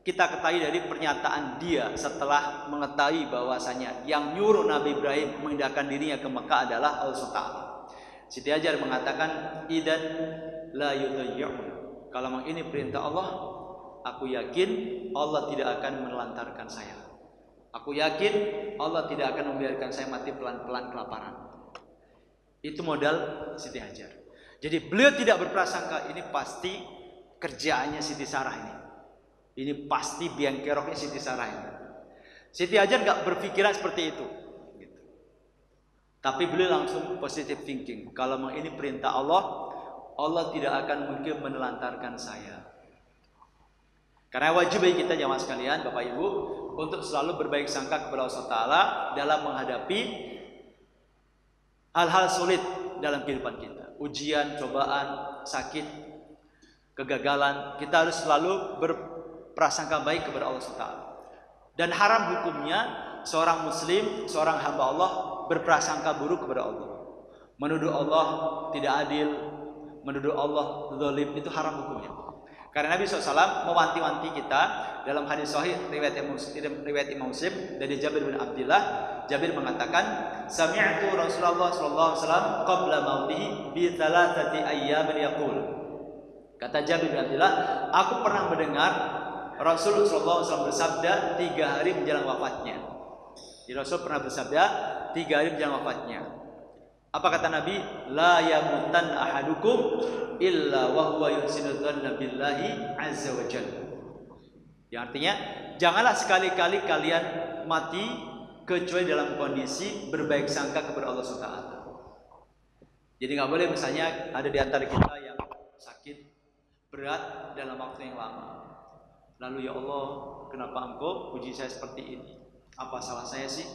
kita ketahui dari pernyataan dia setelah mengetahui bahwasanya yang nyuruh Nabi Ibrahim memindahkan dirinya ke Mekah adalah Allah SWT. Siti Hajar mengatakan, idan la yudayyi'un. Kalau memang ini perintah Allah, aku yakin Allah tidak akan menelantarkan saya. Aku yakin Allah tidak akan membiarkan saya mati pelan-pelan kelaparan. Itu modal Siti Hajar. Jadi beliau tidak berprasangka ini pasti kerjaannya Siti Sarah ini. Ini pasti biang keroknya Siti Sarah ini. Siti Hajar gak berpikiran seperti itu gitu. Tapi beliau langsung positive thinking. Kalau memang ini perintah Allah, Allah tidak akan mungkin menelantarkan saya. Karena wajib bagi kita jamaah sekalian, Bapak Ibu, untuk selalu berbaik sangka kepada Allah Ta'ala dalam menghadapi hal-hal sulit dalam kehidupan kita. Ujian, cobaan, sakit, kegagalan. Kita harus selalu berprasangka baik kepada Allah SWT. Dan haram hukumnya seorang muslim, seorang hamba Allah berprasangka buruk kepada Allah. Menuduh Allah tidak adil, menuduh Allah zalim, itu haram hukumnya. Karena Nabi SAW mewanti-wanti kita dalam hadis sahih riwayat Imam Muslim dari Jabir bin Abdullah. Jabir mengatakan, sami'tu Rasulullah SAW qabla mautihi bi thalathati ayyamin yaqul. Kata Jabir bin Abdullah, aku pernah mendengar Rasul SAW bersabda 3 hari menjelang wafatnya. Jadi Rasul pernah bersabda 3 hari menjelang wafatnya. Apa kata Nabi? La yamutan ahadukum illa wa huwa yuhsinu dzanna billahi azza wa jalla. Yang artinya, janganlah sekali-kali kalian mati kecuali dalam kondisi berbaik sangka kepada Allah SWT. Jadi nggak boleh misalnya ada di antara kita yang sakit berat dalam waktu yang lama, lalu ya Allah, kenapa Engkau uji saya seperti ini? Apa salah saya sih?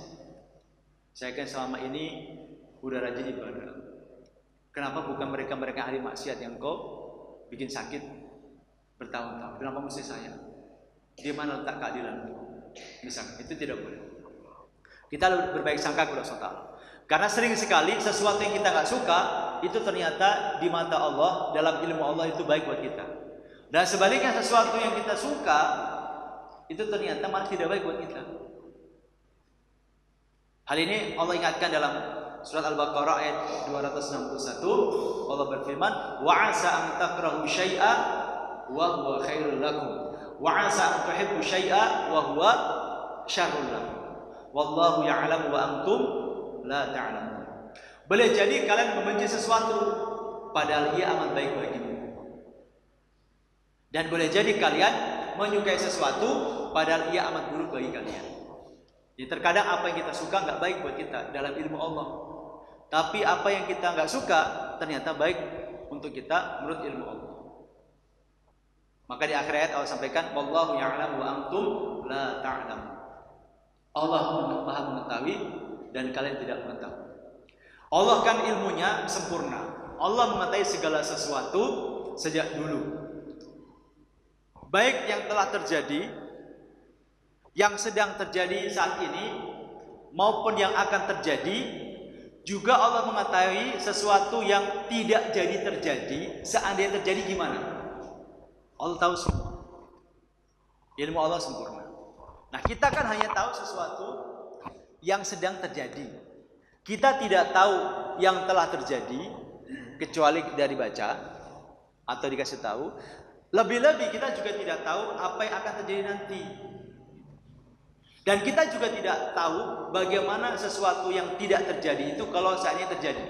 Saya kan selama ini udah rajin ibadah. Kenapa bukan mereka ahli maksiat yang Engkau bikin sakit bertahun-tahun? Kenapa mesti saya? Di mana letak keadilan? Misalnya itu tidak boleh. Kita berbaik sangka kepada Allah. Karena sering sekali sesuatu yang kita nggak suka itu ternyata di mata Allah, dalam ilmu Allah itu baik buat kita. Dan sebaliknya sesuatu yang kita suka itu ternyata malah tidak baik buat kita. Hal ini Allah ingatkan dalam surat Al-Baqarah ayat 261. Allah berfirman, wa 'asa an takrahu syai'a wa huwa khairul lakum wa 'asa an tuhibbu syai'a wa huwa syarrul lakum. Wallahu ya'lamu wa antum la ta'lamun. Boleh jadi kalian membenci sesuatu padahal ia amat baik bagimu. Dan boleh jadi kalian menyukai sesuatu padahal ia amat buruk bagi kalian. Jadi terkadang apa yang kita suka nggak baik buat kita dalam ilmu Allah. Tapi apa yang kita nggak suka ternyata baik untuk kita menurut ilmu Allah. Maka di akhir ayat Allah sampaikan, wallahu ya'lamu wa antum la ta'lamun. Allah Maha mengetahui dan kalian tidak mengetahui. Allah kan ilmunya sempurna. Allah mengetahui segala sesuatu sejak dulu. Baik yang telah terjadi, yang sedang terjadi saat ini, maupun yang akan terjadi, juga Allah mengetahui sesuatu yang tidak jadi terjadi. Seandainya terjadi gimana? Allah tahu semua. Ilmu Allah sempurna. Nah, kita kan hanya tahu sesuatu yang sedang terjadi. Kita tidak tahu yang telah terjadi kecuali dari baca atau dikasih tahu. Lebih-lebih kita juga tidak tahu apa yang akan terjadi nanti. Dan kita juga tidak tahu bagaimana sesuatu yang tidak terjadi itu kalau seandainya terjadi.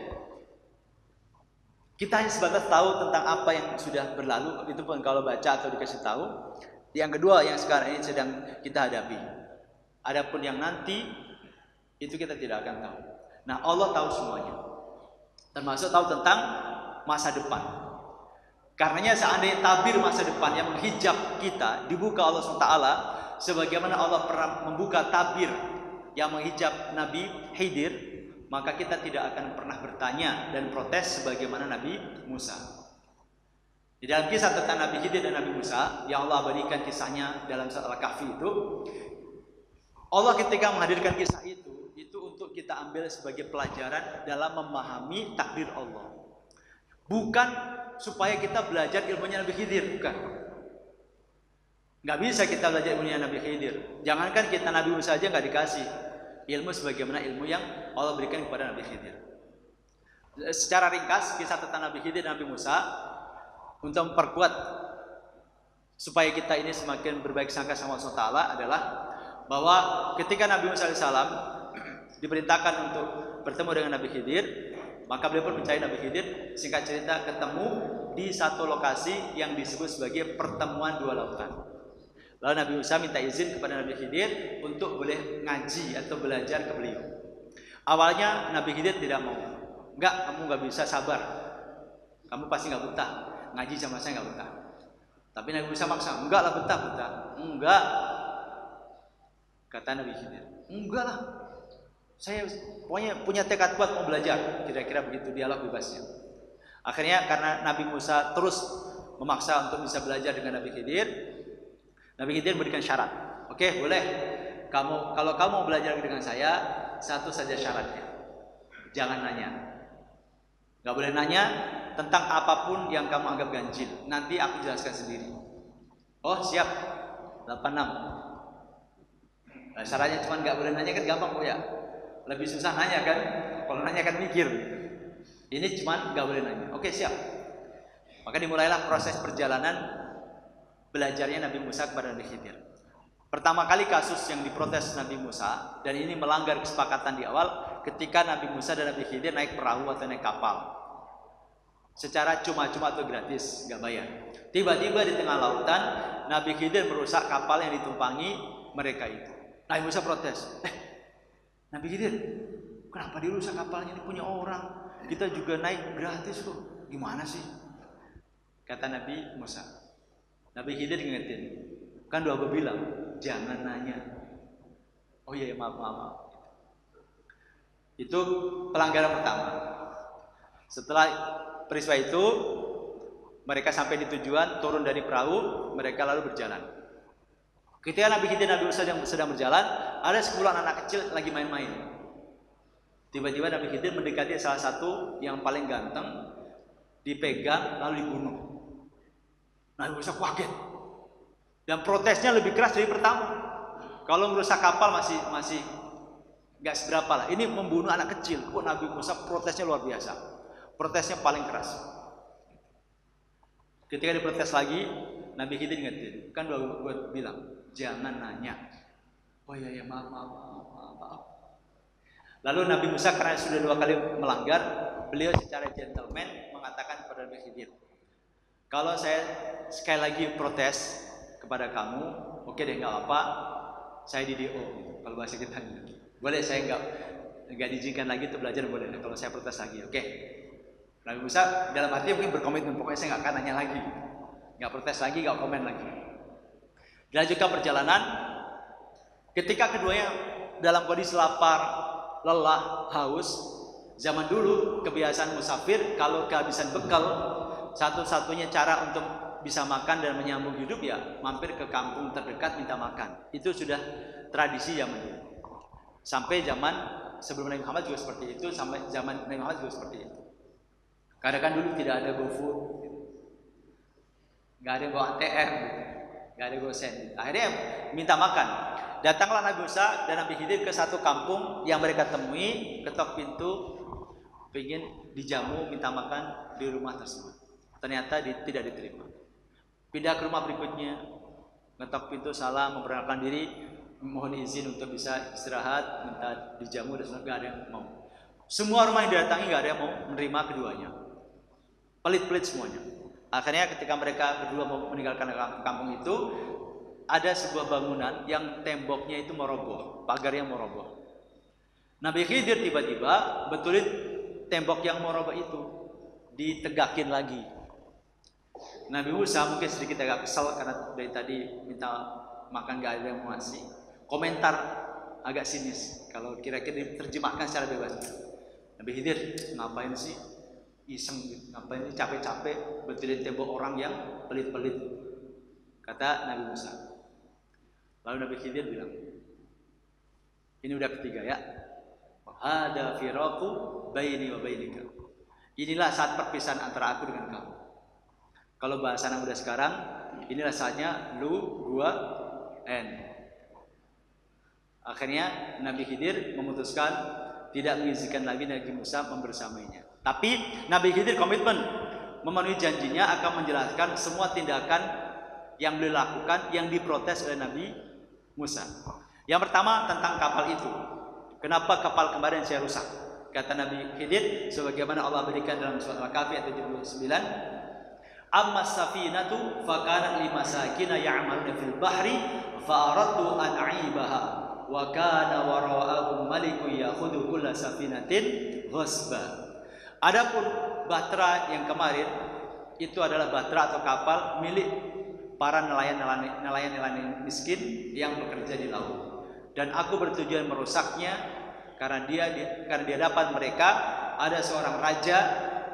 Kita hanya sebatas tahu tentang apa yang sudah berlalu, itu pun kalau baca atau dikasih tahu. Yang kedua yang sekarang ini sedang kita hadapi. Adapun yang nanti itu kita tidak akan tahu. Nah, Allah tahu semuanya. Termasuk tahu tentang masa depan. Karenanya seandainya tabir masa depan yang menghijab kita dibuka Allah SWT, sebagaimana Allah pernah membuka tabir yang menghijab Nabi Khidir, maka kita tidak akan pernah bertanya dan protes sebagaimana Nabi Musa. Di dalam kisah tentang Nabi Khidir dan Nabi Musa yang Allah abadikan kisahnya dalam surat Al-Kahfi itu, Allah ketika menghadirkan kisah itu untuk kita ambil sebagai pelajaran dalam memahami takdir Allah. Bukan supaya kita belajar ilmunya Nabi Khidir, bukan. Nggak bisa kita belajar ilmunya Nabi Khidir. Jangankan kita Nabi Musa aja nggak dikasih ilmu sebagaimana ilmu yang Allah berikan kepada Nabi Khidir. Secara ringkas kisah tentang Nabi Khidir dan Nabi Musa, untuk memperkuat supaya kita ini semakin berbaik sangka sama Allah Taala adalah bahwa ketika Nabi Musa AS diperintahkan untuk bertemu dengan Nabi Khidir, maka beliau pun mencari Nabi Khidir. Singkat cerita, ketemu di satu lokasi yang disebut sebagai pertemuan dua lautan. Lalu Nabi Musa minta izin kepada Nabi Khidir untuk boleh ngaji atau belajar ke beliau. Awalnya Nabi Khidir tidak mau. Enggak, kamu nggak bisa, sabar. Kamu pasti nggak betah. Ngaji sama saya nggak betah. Tapi Nabi Musa maksa, enggak lah, betah. Enggak. Kata Nabi Khidir, enggak lah. Saya pokoknya punya tekad kuat mau belajar. Kira-kira begitu dialog bebasnya. Akhirnya karena Nabi Musa terus memaksa untuk bisa belajar dengan Nabi Khidir, Nabi Khidir berikan syarat. Oke, boleh. Kalau kamu mau belajar dengan saya, satu saja syaratnya. Jangan nanya. Gak boleh nanya tentang apapun yang kamu anggap ganjil. Nanti aku jelaskan sendiri. Oh, siap. 86. Nah, syaratnya cuma gak boleh nanya kan gampang, ya. Lebih susah nanya kan. Kalau nanya kan mikir. Ini cuma gak boleh nanya. Oke, siap. Maka dimulailah proses perjalanan belajarnya Nabi Musa kepada Nabi Khidir. Pertama kali kasus yang diprotes Nabi Musa, dan ini melanggar kesepakatan di awal, ketika Nabi Musa dan Nabi Khidir naik perahu atau naik kapal secara cuma-cuma atau gratis, gak bayar. Tiba-tiba di tengah lautan Nabi Khidir merusak kapal yang ditumpangi mereka itu. Nabi Musa protes, Nabi Khidir, kenapa dirusak kapalnya, ini punya orang, kita juga naik gratis kok, gimana sih? Kata Nabi Musa. Nabi Khidir ngingetin, kan doa bilang jangan nanya. Oh iya, maaf. Itu pelanggaran pertama. Setelah peristiwa itu, mereka sampai di tujuan, turun dari perahu, mereka lalu berjalan. Ketika Nabi Khidir dan Nabi Musa yang sedang berjalan, ada 10 anak kecil lagi main-main. Tiba-tiba Nabi Khidir mendekati salah satu yang paling ganteng, dipegang lalu dibunuh. Nabi Musa kaget dan protesnya lebih keras dari pertama. Kalau merusak kapal masih nggak seberapa lah. Ini membunuh anak kecil. Kok Nabi Musa protesnya luar biasa. Protesnya paling keras. Ketika diprotes lagi, Nabi Khidir ingetin, kan gue bilang jangan nanya. Oh iya, maaf. Lalu Nabi Musa karena sudah 2 kali melanggar, beliau secara gentleman mengatakan kepada Nabi Khidir, kalau saya sekali lagi protes kepada kamu, oke deh, nggak apa-apa, saya di DO, kalau bahasa kita boleh, saya nggak diizinkan lagi untuk belajar, boleh kalau saya protes lagi, oke. Nabi Musa dalam arti mungkin berkomitmen, pokoknya saya nggak akan nanya lagi, nggak protes lagi, nggak komen lagi. Dilanjutkan perjalanan, ketika keduanya dalam kondisi lapar, lelah, haus. Zaman dulu kebiasaan musafir kalau kehabisan bekal, satu-satunya cara untuk bisa makan dan menyambung hidup ya mampir ke kampung terdekat minta makan. Itu sudah tradisi zaman dulu. Sampai zaman sebelum Nabi Muhammad juga seperti itu, sampai zaman Nabi Muhammad juga seperti itu. Karena kan dulu tidak ada GoFood, nggak ada Go ATM, nggak ada GoSend. Akhirnya minta makan. Datanglah Nabi Musa dan Nabi Khidir ke satu kampung yang mereka temui, ketok pintu, ingin dijamu, minta makan di rumah tersebut. Ternyata tidak diterima. Pindah ke rumah berikutnya, ngetok pintu, salam, memperkenalkan diri, mohon izin untuk bisa istirahat, minta dijamu, dan nggak ada yang mau. Semua rumah yang didatangi nggak ada yang mau menerima keduanya. Pelit-pelit semuanya. Akhirnya ketika mereka berdua mau meninggalkan kampung itu, ada sebuah bangunan yang temboknya itu mau roboh, pagarnya mau roboh. Nabi Khidir tiba-tiba betulin tembok yang mau roboh itu, ditegakin lagi. Nabi Musa mungkin sedikit agak kesal karena dari tadi minta makan gak ada yang mau ngasih. Komentar agak sinis kalau kira-kira diterjemahkan secara bebas. Nabi Khidir, ngapain sih? Iseng, ngapain sih capek-capek betulin tembok orang yang pelit-pelit? Kata Nabi Musa. Lalu Nabi Khidir bilang, ini udah ketiga ya. Hada firaqu baini wa bainika. Inilah saat perpisahan antara aku dengan kamu. Kalau bahasa anak muda sekarang, inilah saatnya lu, gua, and. Akhirnya Nabi Khidir memutuskan tidak mengizinkan lagi Nabi Musa membersamainya. Tapi Nabi Khidir komitmen memenuhi janjinya akan menjelaskan semua tindakan yang beliau lakukan yang diprotes oleh Nabi Musa. Yang pertama tentang kapal itu. Kenapa kapal kemarin saya rusak? Kata Nabi Khidir sebagaimana Allah berikan dalam surat Al-Kahfi ayat 79, "Amma safinatu fakanat limasakina ya'maluna fil bahri fa aradtu an a'ibaha wa kana wara'ahum malikun ya'khudhu kulla safinatin ghasba." Adapun bahtera yang kemarin itu adalah bahtera atau kapal milik para nelayan miskin yang bekerja di laut, dan aku bertujuan merusaknya karena di hadapan mereka ada seorang raja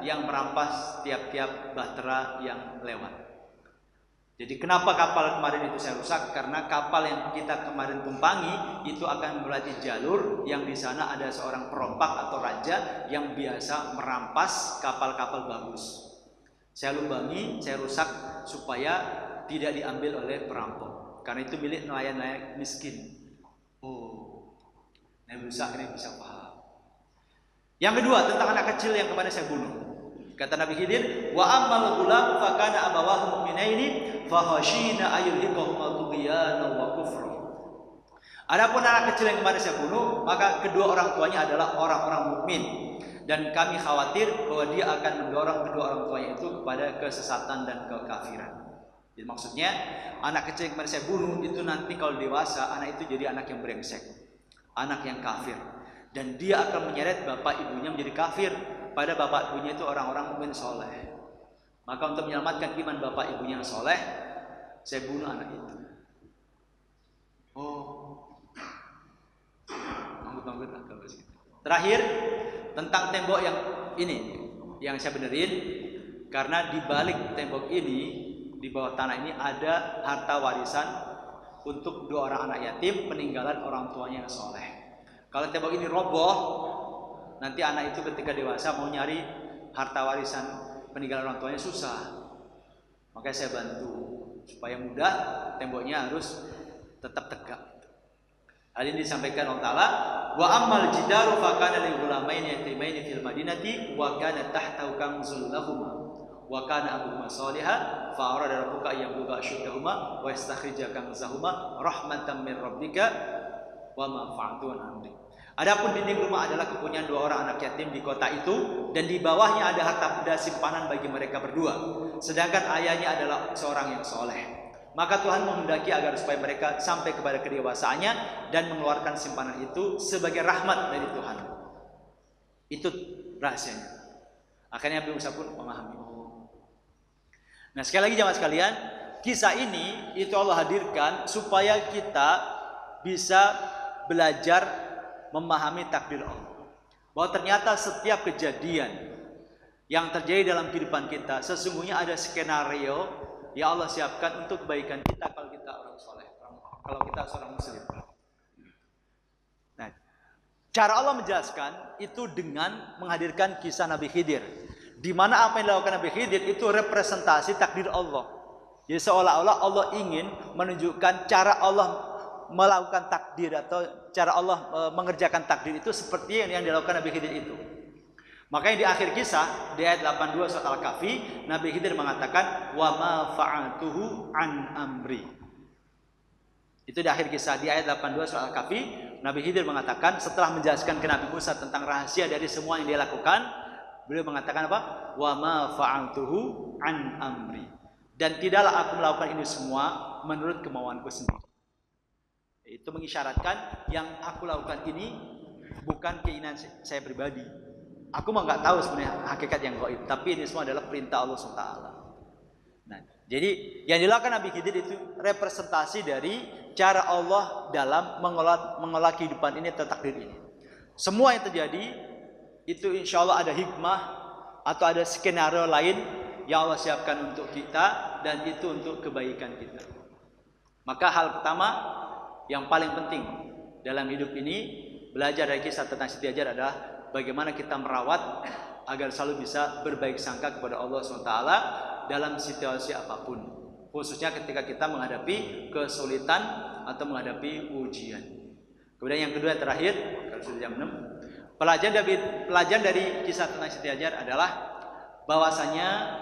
yang merampas tiap-tiap bahtera yang lewat. Jadi kenapa kapal kemarin itu saya rusak? Karena kapal yang kita kemarin tumpangi itu akan melewati jalur yang di sana ada seorang perompak atau raja yang biasa merampas kapal-kapal bagus. Saya lubangi, saya rusak supaya tidak diambil oleh perampok, karena itu milik nelayan miskin. Oh, Nabi Musa akhirnya bisa paham. Yang kedua tentang anak kecil yang kemarin saya bunuh. Kata Nabi Khidir, wa ammal ghulam fa kana abawahu mu'minaini fa khashina ayyuhikahuma tughyanan wa kufra. Adapun anak kecil yang kemarin saya bunuh, maka kedua orang tuanya adalah orang-orang mukmin, dan kami khawatir bahwa dia akan mendorong kedua orang tuanya itu kepada kesesatan dan kekafiran. Jadi maksudnya anak kecil yang kemarin saya bunuh itu nanti kalau dewasa anak itu jadi anak yang brengsek, anak yang kafir. dan dia akan menyeret bapak ibunya menjadi kafir, pada bapak ibunya itu orang-orang mukmin soleh. Maka untuk menyelamatkan iman bapak ibunya yang soleh, saya bunuh anak itu. Terakhir tentang tembok yang ini yang saya benerin, karena di balik tembok ini, di bawah tanah ini ada harta warisan untuk 2 orang anak yatim peninggalan orang tuanya yang soleh. Kalau tembok ini roboh, nanti anak itu ketika dewasa mau nyari harta warisan peninggalan orang tuanya susah. Makanya saya bantu supaya mudah, temboknya harus tetap tegak. Hal ini disampaikan Allah Ta'ala, wa ammal jidaru fa kana lil ghulamaini yatimaini fil madinati wa kana tahtahu kanzul lahumā wa kana abuhuma shalihan fa arada rabbuka ayyabluga ashuddahuma wa yastakhrija kanzahuma rahmatan min rabbika wa ma fa'tu an amri. Adapun dinding rumah adalah kepunyaan 2 orang anak yatim di kota itu, dan di bawahnya ada harta benda simpanan bagi mereka berdua, sedangkan ayahnya adalah seorang yang soleh. Maka Tuhan menghendaki agar supaya mereka sampai kepada kedewasaannya dan mengeluarkan simpanan itu sebagai rahmat dari Tuhan. Itu rahasianya. Akhirnya Nabi Musa pun memahami. Nah, sekali lagi jemaah sekalian, kisah ini itu Allah hadirkan supaya kita bisa belajar memahami takdir Allah. Bahwa ternyata setiap kejadian yang terjadi dalam kehidupan kita sesungguhnya ada skenario ya Allah siapkan untuk kebaikan kita kalau kita orang soleh, kalau kita seorang muslim. Nah, cara Allah menjelaskan itu dengan menghadirkan kisah Nabi Khidir, di mana apa yang dilakukan Nabi Khidir itu representasi takdir Allah. Jadi seolah-olah Allah ingin menunjukkan cara Allah melakukan takdir atau cara Allah mengerjakan takdir itu seperti yang dilakukan Nabi Khidir itu. Makanya di akhir kisah di ayat 82 surat Al-Kahfi, Nabi Khidir mengatakan wa ma fa'altuhu an amri. Itu di akhir kisah di ayat 82 surat Al-Kahfi, Nabi Khidir mengatakan setelah menjelaskan ke Nabi Musa tentang rahasia dari semua yang dia lakukan, beliau mengatakan apa? Wa ma fa'altuhu an amri. Dan tidaklah aku melakukan ini semua menurut kemauanku sendiri. Itu mengisyaratkan yang aku lakukan ini bukan keinginan saya pribadi. Aku mah nggak tahu sebenarnya hakikat yang gaib, tapi ini semua adalah perintah Allah SWT. Nah, jadi yang dilakukan Nabi Khidir itu representasi dari cara Allah dalam mengelola kehidupan ini atau takdir ini. Semua yang terjadi itu insya Allah ada hikmah atau ada skenario lain yang Allah siapkan untuk kita, dan itu untuk kebaikan kita. Maka hal pertama yang paling penting dalam hidup ini, belajar dari kisah tentang Siti Hajar adalah bagaimana kita merawat agar selalu bisa berbaik sangka kepada Allah SWT dalam situasi apapun, khususnya ketika kita menghadapi kesulitan atau menghadapi ujian. Kemudian yang kedua terakhir, kalau sudah jam 6, pelajaran dari kisah tentang Siti Hajar adalah bahwasanya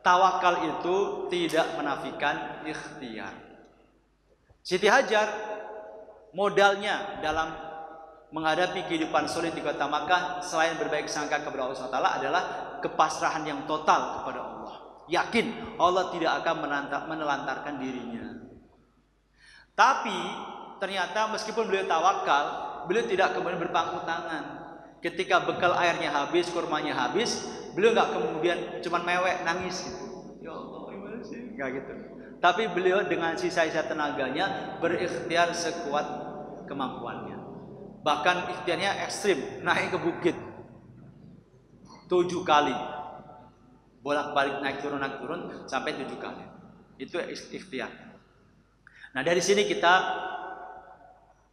tawakal itu tidak menafikan ikhtiar. Siti Hajar modalnya dalam menghadapi kehidupan sulit di kota Makkah selain berbaik sangka kepada Allah SWT adalah kepasrahan yang total kepada Allah. Yakin Allah tidak akan menelantarkan dirinya. Tapi ternyata meskipun beliau tawakal, beliau tidak kemudian berpangku tangan. Ketika bekal airnya habis, kurmanya habis, beliau nggak kemudian cuman mewek nangis gitu. Ya Allah, gimana sih? Nggak gitu. Tapi beliau dengan sisa-sisa tenaganya berikhtiar sekuat kemampuannya. Bahkan ikhtiarnya ekstrim, naik ke bukit 7 kali, bolak-balik naik turun sampai 7 kali. Itu ikhtiar. Nah, dari sini kita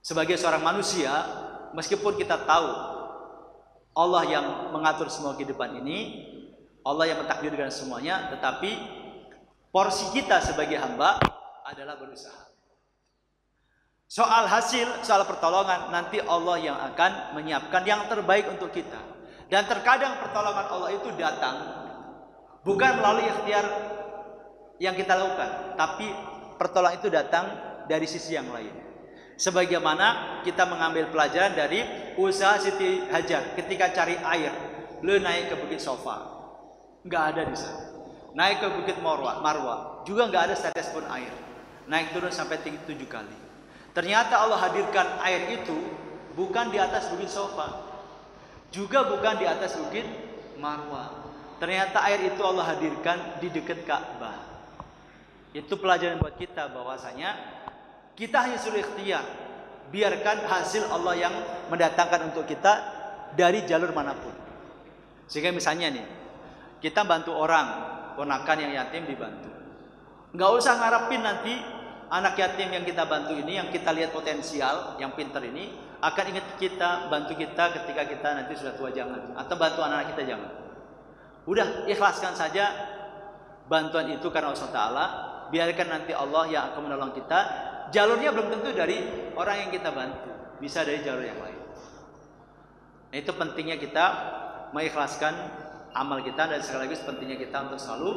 sebagai seorang manusia, meskipun kita tahu Allah yang mengatur semua kehidupan ini, Allah yang mentakdirkan semuanya, tetapi porsi kita sebagai hamba adalah berusaha. Soal hasil, soal pertolongan, nanti Allah yang akan menyiapkan yang terbaik untuk kita. Dan terkadang pertolongan Allah itu datang bukan melalui ikhtiar yang kita lakukan, tapi pertolongan itu datang dari sisi yang lain. Sebagaimana kita mengambil pelajaran dari usaha Siti Hajar ketika cari air, beliau naik ke Bukit Sofa, nggak ada di sana. Naik ke Bukit Marwah, juga nggak ada setetes pun air. Naik turun sampai 7 kali. Ternyata Allah hadirkan air itu bukan di atas bukit Sofa, juga bukan di atas bukit Marwah. Ternyata air itu Allah hadirkan di dekat Ka'bah. Itu pelajaran buat kita bahwasanya kita hanya suruh ikhtiar. Biarkan hasil Allah yang mendatangkan untuk kita dari jalur manapun. Sehingga misalnya nih, kita bantu orang, ponakan yang yatim dibantu. Nggak usah ngarepin nanti anak yatim yang kita bantu ini, yang kita lihat potensial, yang pintar ini akan ingat kita, bantu kita ketika kita nanti sudah tua, jangan. Atau bantu anak-anak kita, jangan. Udah ikhlaskan saja bantuan itu karena Allah Ta'ala. Biarkan nanti Allah yang akan menolong kita. Jalurnya belum tentu dari orang yang kita bantu, bisa dari jalur yang lain. Nah, itu pentingnya kita mengikhlaskan amal kita, dan sekaligus pentingnya kita untuk selalu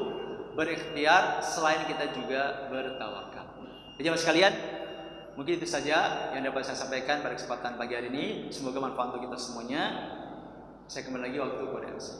berikhtiar selain kita juga bertawakal. Jemaah sekalian, mungkin itu saja yang dapat saya sampaikan pada kesempatan pagi hari ini. Semoga manfaat untuk kita semuanya. Saya kembali lagi waktu kepada Elsa.